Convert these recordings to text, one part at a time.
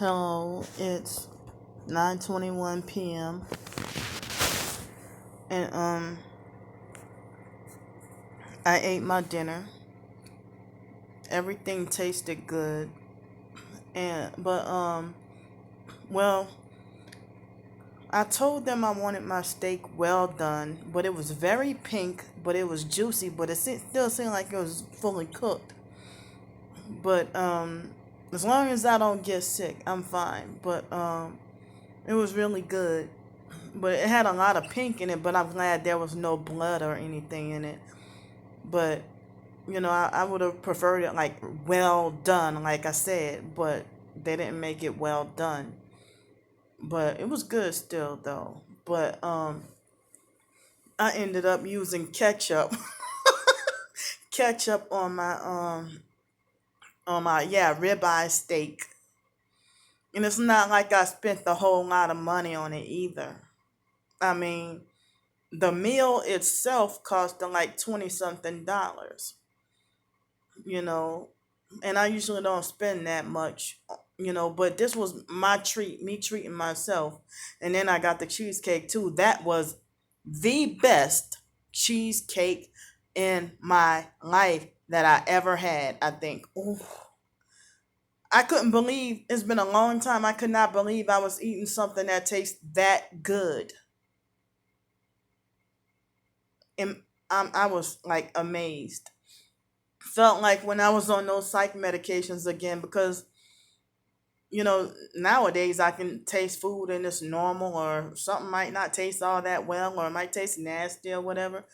Hello, it's 9:21 p.m. and I ate my dinner. Everything tasted good. And well, I told them I wanted my steak well done, but it was very pink, but it was juicy, but still seemed like it was fully cooked. But as long as I don't get sick, I'm fine. But it was really good. But it had a lot of pink in it, but I'm glad there was no blood or anything in it. But I would have preferred it like well done, like I said, but they didn't make it well done. But it was good still though. But I ended up using ketchup, ketchup on my ribeye steak, and it's not like I spent a whole lot of money on it either. I mean, the meal itself cost like 20 something dollars, you know, and I usually don't spend that much, but this was my treat, me treating myself. And then I got the cheesecake too. That was the best cheesecake in my life that I ever had, I think. Ooh, I couldn't believe it's been a long time. I could not believe I was eating something that tastes that good. And I was like amazed. Felt like when I was on those psych medications again because nowadays I can taste food and it's normal, or something might not taste all that well, or it might taste nasty or whatever.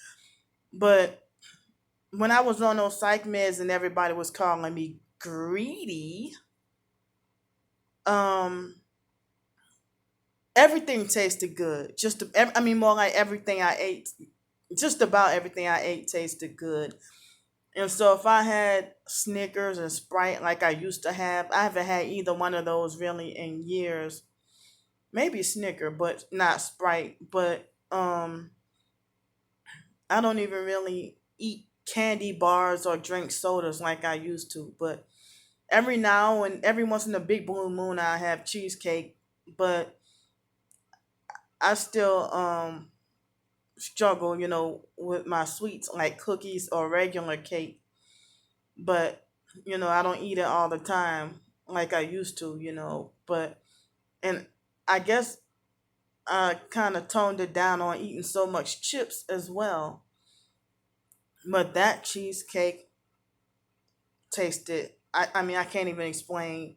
But when I was on those psych meds and everybody was calling me greedy, um, everything tasted good. I mean, more like everything I ate, just about everything I ate tasted good. And so if I had Snickers and Sprite like I used to have, I haven't had either one of those really in years. Maybe Snicker, but not Sprite. But I don't even really eat candy bars or drink sodas like I used to. But every now and every once in a big blue moon, I have cheesecake. But I still struggle, with my sweets like cookies or regular cake. But I don't eat it all the time like I used to. But and I guess I kind of toned it down on eating so much chips as well. But that cheesecake tasted. I mean, I can't even explain.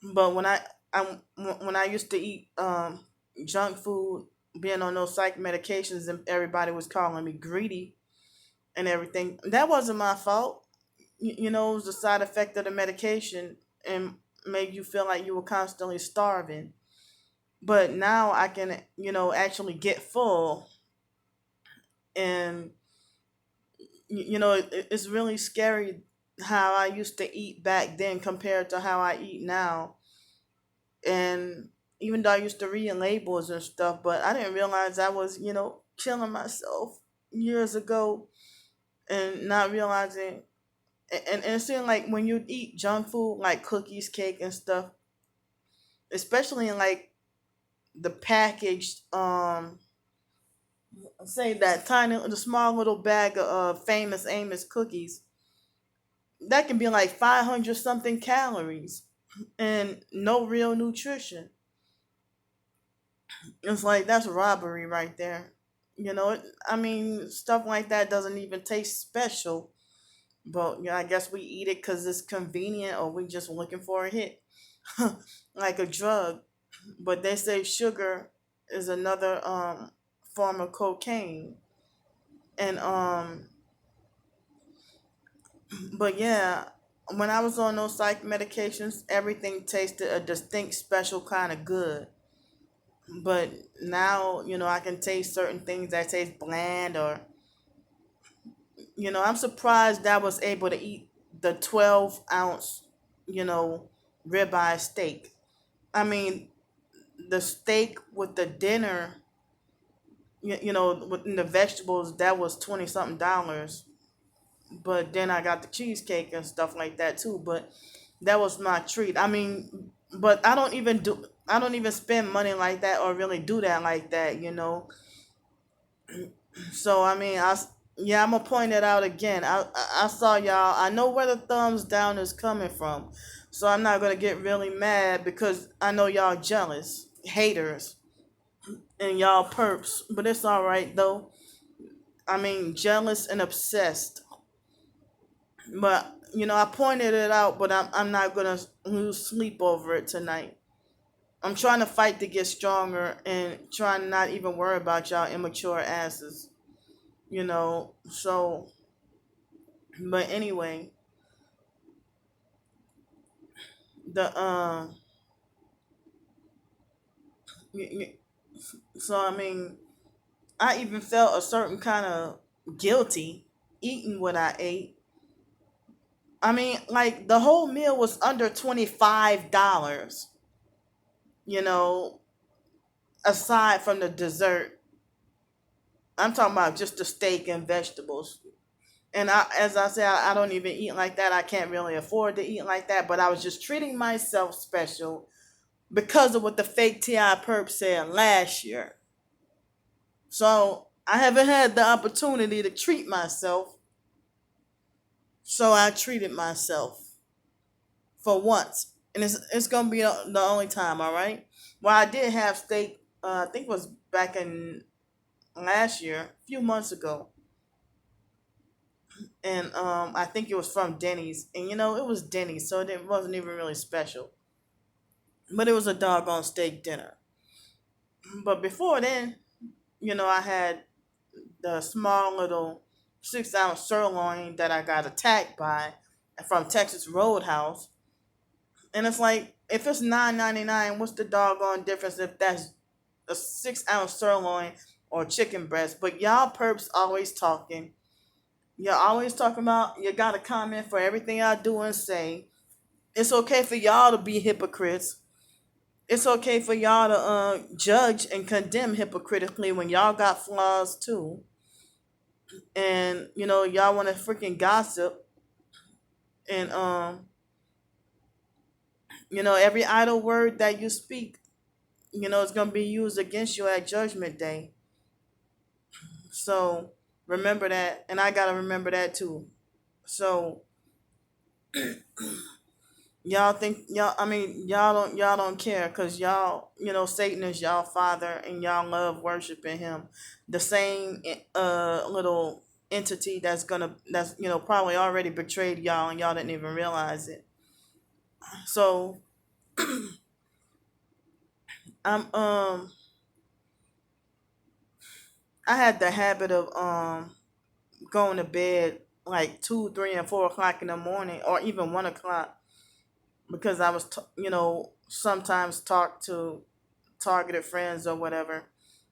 But when I used to eat junk food, being on those psych medications, and everybody was calling me greedy and everything, that wasn't my fault. It was the side effect of the medication and made you feel like you were constantly starving. But now I can, actually get full, and it's really scary how I used to eat back then compared to how I eat now. And even though I used to read labels and stuff, but I didn't realize I was, killing myself years ago and not realizing. And it seemed like when you eat junk food like cookies, cake, and stuff, especially in like the packaged, say that the small little bag of famous Amos cookies, that can be like 500 something calories and no real nutrition. It's like that's robbery right there. I mean, stuff like that doesn't even taste special, but I guess we eat it because it's convenient, or we just looking for a hit, like a drug. But they say sugar is another form of cocaine, and but yeah, when I was on those psych medications, everything tasted a distinct, special kind of good. But now, I can taste certain things that taste bland, or I'm surprised I was able to eat the 12-ounce, you know, ribeye steak. I mean, the steak with the dinner, with the vegetables, that was 20 something dollars. But then I got the cheesecake and stuff like that too. But that was my treat. I mean, but I don't even spend money like that or really do that like that, you know. So I mean, yeah, I'm gonna point it out again. I saw y'all. I know where the thumbs down is coming from, so I'm not gonna get really mad because I know y'all jealous, haters, and y'all perps. But it's all right though. I mean, jealous and obsessed. But you know, I pointed it out, but I'm not gonna lose sleep over it tonight. I'm trying to fight to get stronger and trying to not even worry about y'all immature asses. You know, so but anyway, the y- y- so I mean, I even felt a certain kind of guilty eating what I ate. I mean, like the whole meal was under $25, you know, aside from the dessert. I'm talking about just the steak and vegetables. And as I said, I don't even eat like that. I can't really afford to eat like that. But I was just treating myself special because of what the fake Ti perp said last year. So I haven't had the opportunity to treat myself. So I treated myself for once, and it's gonna be the only time. All right. Well, I did have steak. I think it was back in last year, a few months ago, and I think it was from Denny's, and you know it was Denny's, so it wasn't even really special, but it was a doggone steak dinner. But before then, you know, I had the small little 6 ounce sirloin that I got attacked by from Texas Roadhouse, and it's like if it's $9.99, what's the doggone difference if that's a 6 ounce sirloin or chicken breast? But y'all perps always talking. You're always talking about you got a comment for everything I do and say. It's okay for y'all to be hypocrites. It's okay for y'all to judge and condemn hypocritically when y'all got flaws too. And you know y'all want to freaking gossip and you know every idle word that you speak, you know, it's gonna be used against you at Judgment Day. So remember that, and I gotta remember that too. So y'all think y'all I mean y'all don't care because y'all, you know, Satan is y'all father and y'all love worshiping him, the same little entity that's you know probably already betrayed y'all and y'all didn't even realize it. So I'm I had the habit of going to bed like 2, 3, and 4 o'clock in the morning or even 1 o'clock because I was you know sometimes talk to targeted friends or whatever.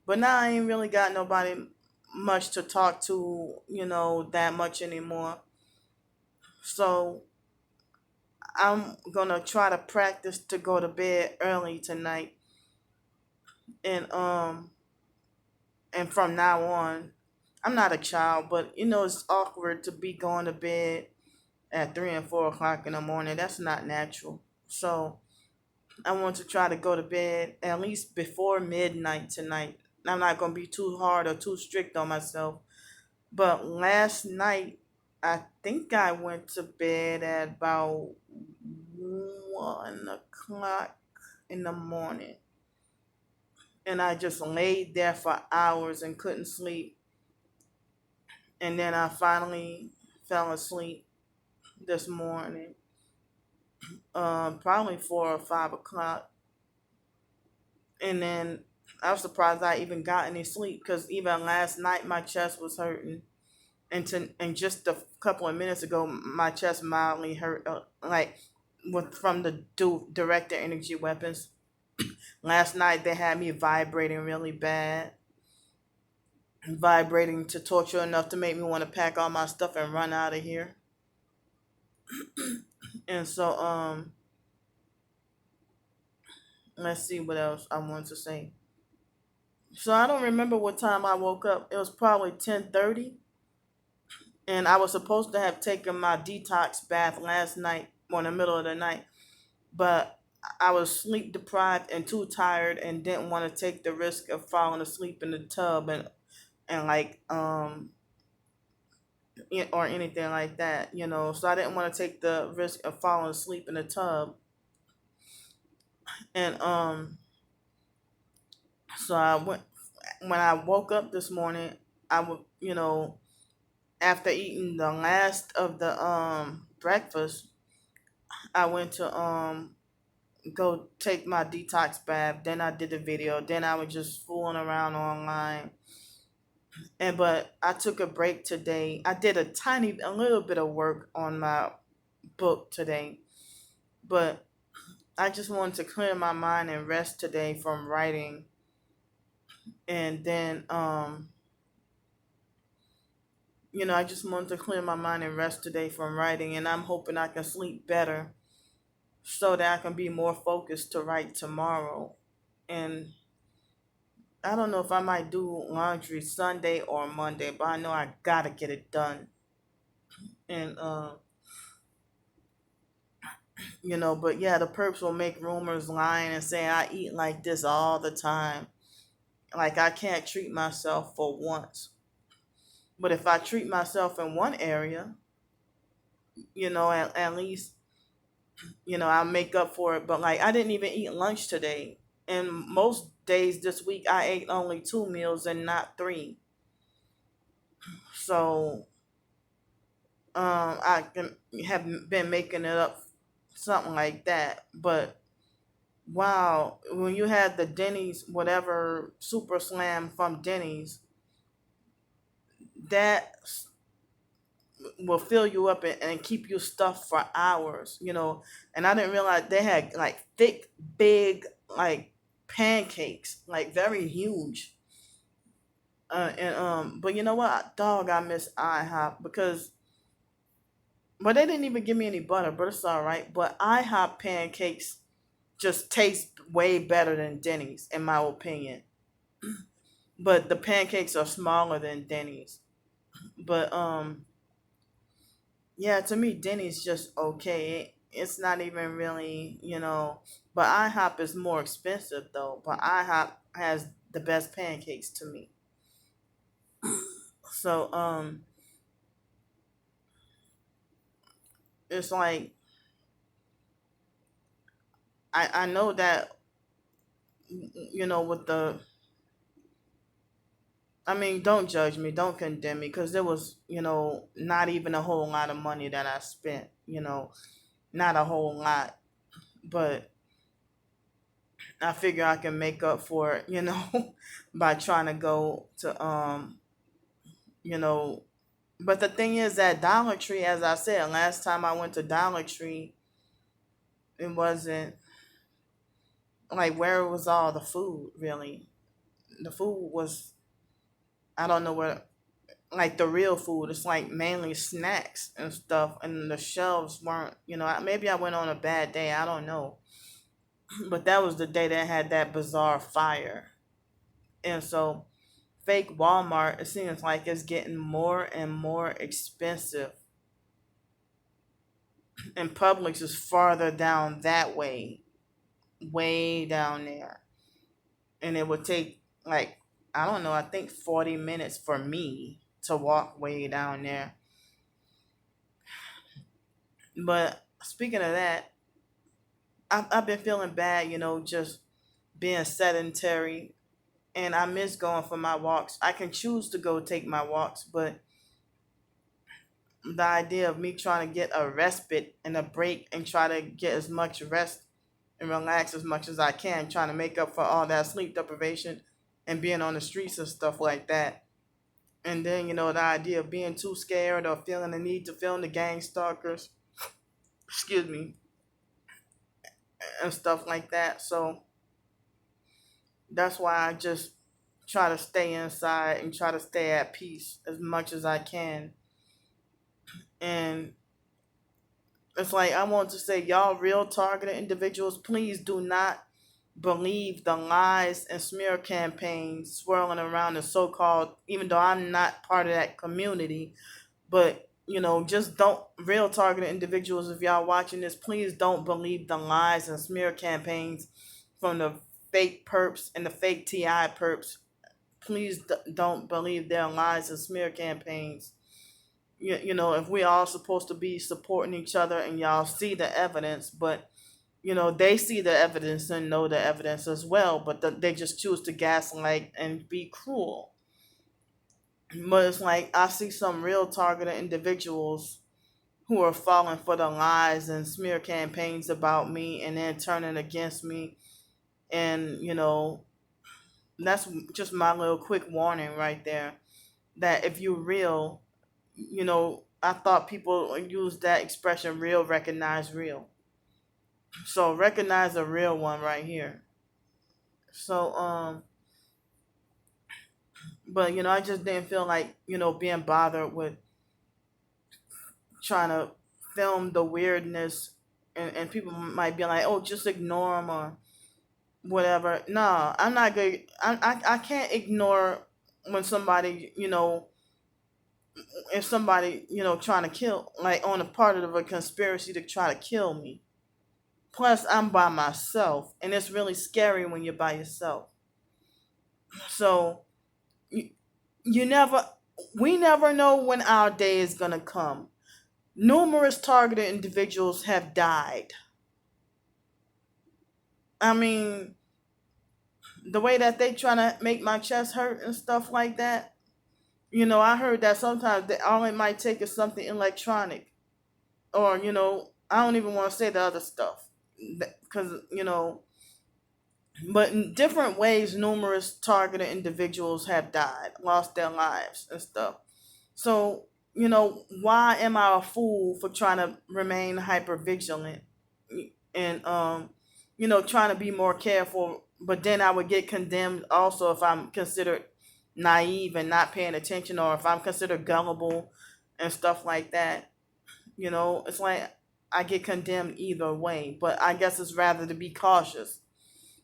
But now I ain't really got nobody much to talk to, you know, that much anymore. So I'm gonna try to practice to go to bed early tonight, and from now on, I'm not a child, but you know it's awkward to be going to bed at 3 and 4 o'clock in the morning. That's not natural. So I want to try to go to bed at least before midnight tonight. I'm not gonna be too hard or too strict on myself. But last night, I think I went to bed at about 1 o'clock in the morning. And I just laid there for hours and couldn't sleep. And then I finally fell asleep this morning, probably 4 or 5 o'clock. And then I was surprised I even got any sleep because even last night my chest was hurting. And just a couple of minutes ago, my chest mildly hurt, like from the director energy weapons. Last night they had me vibrating really bad, vibrating to torture enough to make me want to pack all my stuff and run out of here. And so let's see what else I want to say. So I don't remember what time I woke up. It was probably 10:30, and I was supposed to have taken my detox bath last night or in the middle of the night, but I was sleep deprived and too tired and didn't want to take the risk of falling asleep in the tub and like or anything like that, you know. So I didn't want to take the risk of falling asleep in the tub. And so I went when I woke up this morning, I would, you know, after eating the last of the breakfast, I went to go take my detox bath. Then I did the video. Then I was just fooling around online. And but I took a break today. I did a little bit of work on my book today, but I just wanted to clear my mind and rest today from writing. And then I just wanted to clear my mind and rest today from writing, and I'm hoping I can sleep better so that I can be more focused to write tomorrow. And I don't know if I might do laundry Sunday or Monday, but I know I gotta get it done. And but yeah, the perps will make rumors lying and saying I eat like this all the time. Like I can't treat myself for once. But if I treat myself in one area, at least, I'll make up for it. But like I didn't even eat lunch today. And most days this week I ate only 2 meals and not three. So I can have been making it up something like that. But wow, when you had the Denny's whatever super slam from Denny's, that will fill you up and keep you stuffed for hours, And I didn't realize they had like thick, big, like pancakes, like very huge. But you know what, dog, I miss IHOP because, but they didn't even give me any butter, but it's all right. But IHOP pancakes just taste way better than Denny's, in my opinion. But the pancakes are smaller than Denny's. But yeah, to me, Denny's just okay. It's not even really, But IHOP is more expensive though. But IHOP has the best pancakes to me. So it's like I know that with the, I mean, don't judge me, don't condemn me, because there was, not even a whole lot of money that I spent, not a whole lot, but I figure I can make up for it, by trying to go to, you know, but the thing is that Dollar Tree, as I said, last time I went to Dollar Tree, it wasn't like where was all the food really. The food was, I don't know what, like the real food. It's like mainly snacks and stuff, and the shelves weren't. Maybe I went on a bad day. I don't know, but that was the day that had that bizarre fire, and so fake Walmart. It seems like it's getting more and more expensive, and Publix is farther down that way down there, and it would take like, I don't know. I think 40 minutes for me to walk way down there. But speaking of that, I've been feeling bad, just being sedentary, and I miss going for my walks. I can choose to go take my walks, but the idea of me trying to get a respite and a break and try to get as much rest and relax as much as I can, trying to make up for all that sleep deprivation and being on the streets and stuff like that. And then, the idea of being too scared or feeling the need to film the gang stalkers, excuse me, and stuff like that. So that's why I just try to stay inside and try to stay at peace as much as I can. And it's like I want to say, y'all real targeted individuals, please do not believe the lies and smear campaigns swirling around the so called, even though I'm not part of that community, but just don't, real targeted individuals, if y'all watching this, please don't believe the lies and smear campaigns from the fake perps and the fake TI perps. Please don't believe their lies and smear campaigns. If we all supposed to be supporting each other and y'all see the evidence, but they see the evidence and know the evidence as well, but they just choose to gaslight and be cruel. But it's like I see some real targeted individuals who are falling for the lies and smear campaigns about me and then turning against me. And, that's just my little quick warning right there, that if you're real, I thought people use that expression, real recognize real. So recognize a real one right here. So, but, I just didn't feel like, being bothered with trying to film the weirdness, and people might be like, oh, just ignore them or whatever. No, I'm not good. I can't ignore when somebody, if somebody, trying to kill, like on a part of a conspiracy to try to kill me. Plus, I'm by myself, and it's really scary when you're by yourself. So, you, you never, we never know when our day is gonna come. Numerous targeted individuals have died. I mean, the way that they trying to make my chest hurt and stuff like that. I heard that sometimes all it might take is something electronic, or I don't even want to say the other stuff, because but in different ways, numerous targeted individuals have died, lost their lives and stuff. So why am I a fool for trying to remain hyper vigilant and trying to be more careful? But then I would get condemned also if I'm considered naive and not paying attention, or if I'm considered gullible and stuff like that. It's like I get condemned either way. But I guess it's rather to be cautious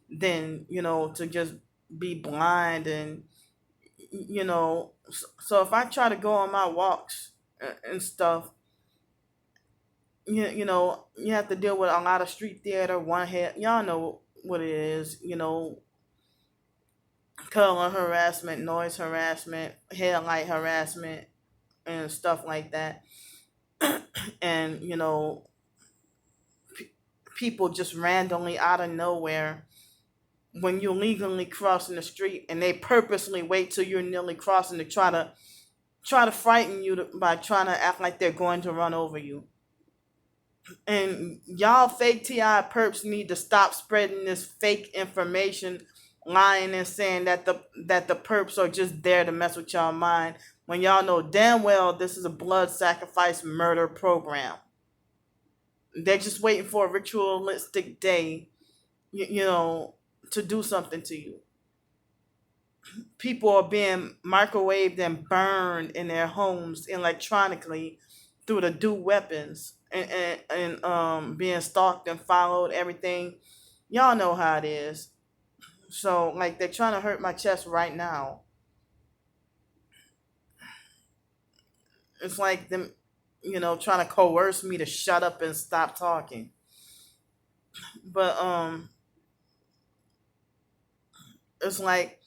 than to just be blind. And so if I try to go on my walks and stuff, you have to deal with a lot of street theater, one head, y'all know what it is, color harassment, noise harassment, headlight harassment, and stuff like that. And people just randomly out of nowhere, when you're legally crossing the street, and they purposely wait till you're nearly crossing to try to frighten you by trying to act like they're going to run over you. And y'all fake TI perps need to stop spreading this fake information, lying and saying that the perps are just there to mess with y'all mind, when y'all know damn well this is a blood sacrifice murder program. They're just waiting for a ritualistic day, to do something to you. People are being microwaved and burned in their homes electronically through the do weapons, and being stalked and followed, everything. Y'all know how it is. So like they're trying to hurt my chest right now. It's like them, trying to coerce me to shut up and stop talking. But it's like,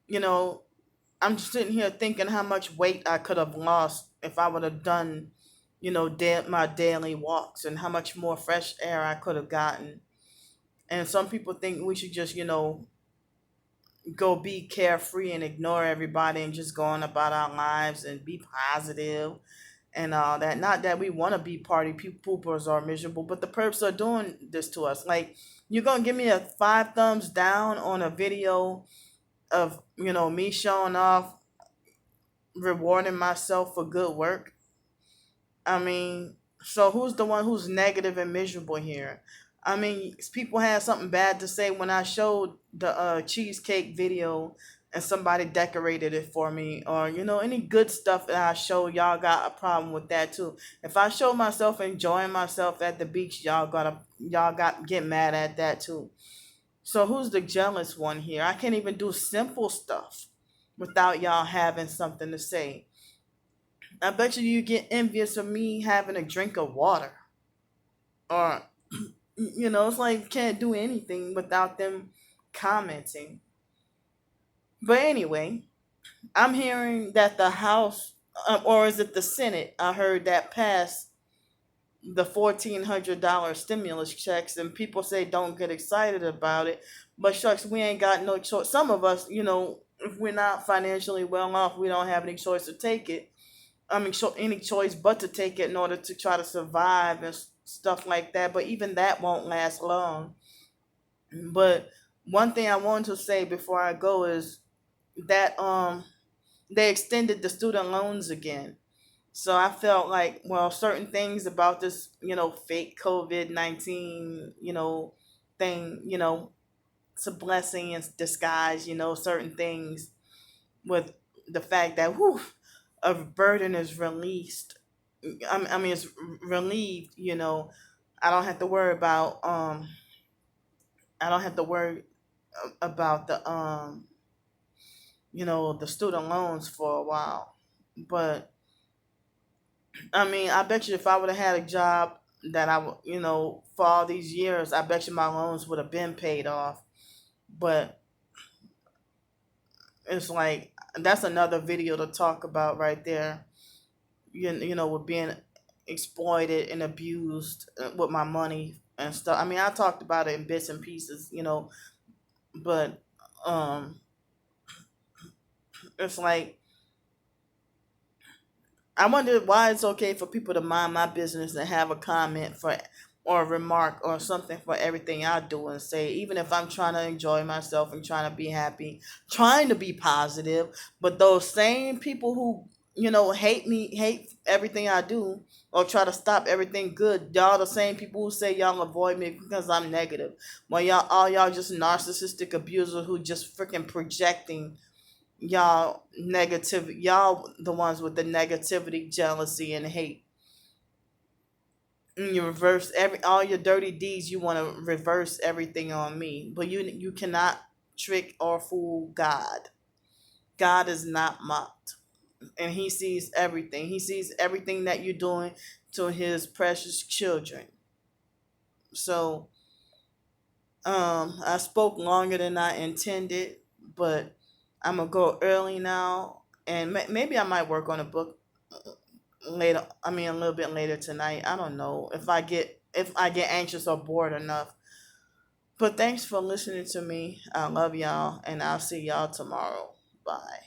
you know, I'm sitting here thinking how much weight I could have lost if I would have done, my daily walks, and how much more fresh air I could have gotten. And some people think we should just, go be carefree and ignore everybody and just go on about our lives and be positive and all that. Not that we want to be party poopers or miserable, but the perps are doing this to us. Like, you're going to give me a 5 thumbs down on a video of, me showing off, rewarding myself for good work? I mean, so who's the one who's negative and miserable here? I mean, people had something bad to say when I showed the cheesecake video and somebody decorated it for me, or any good stuff that I show, y'all got a problem with that too. If I show myself enjoying myself at the beach, y'all got get mad at that too. So who's the jealous one here? I can't even do simple stuff without y'all having something to say. I bet you get envious of me having a drink of water. Or, it's like you can't do anything without them commenting. But anyway, I'm hearing that the House, or is it the Senate? I heard that passed the $1,400 stimulus checks, and people say don't get excited about it. But shucks, we ain't got no choice. Some of us, if we're not financially well off, we don't have any choice to take it. I mean, any choice but to take it in order to try to survive and stuff like that. But even that won't last long. But one thing I wanted to say before I go is that they extended the student loans again. So I felt like, well, certain things about this, fake COVID-19, thing, it's a blessing in disguise, certain things with the fact that, whew, a burden is released. I mean, it's relieved, I don't have to worry about, I don't have to worry about the student loans for a while. But I mean, I bet you if I would have had a job that I would, for all these years, I bet you my loans would have been paid off. But it's like that's another video to talk about right there. With being exploited and abused with my money and stuff. I mean, I talked about it in bits and pieces, but um, it's like I wonder why it's okay for people to mind my business and have a comment for or a remark or something for everything I do and say, even if I'm trying to enjoy myself and trying to be happy, trying to be positive. But those same people who, hate me, hate everything I do, or try to stop everything good, y'all the same people who say y'all avoid me because I'm negative. Well, y'all just narcissistic abusers who just freaking projecting y'all negative, y'all the ones with the negativity, jealousy, and hate. And you reverse all your dirty deeds. You want to reverse everything on me, but you cannot trick or fool God. God is not mocked, and He sees everything. He sees everything that you're doing to His precious children. So I spoke longer than I intended, but I'm gonna go early now, and maybe I might work on a book later. I mean, a little bit later tonight. I don't know if I get anxious or bored enough. But thanks for listening to me. I love y'all, and I'll see y'all tomorrow. Bye.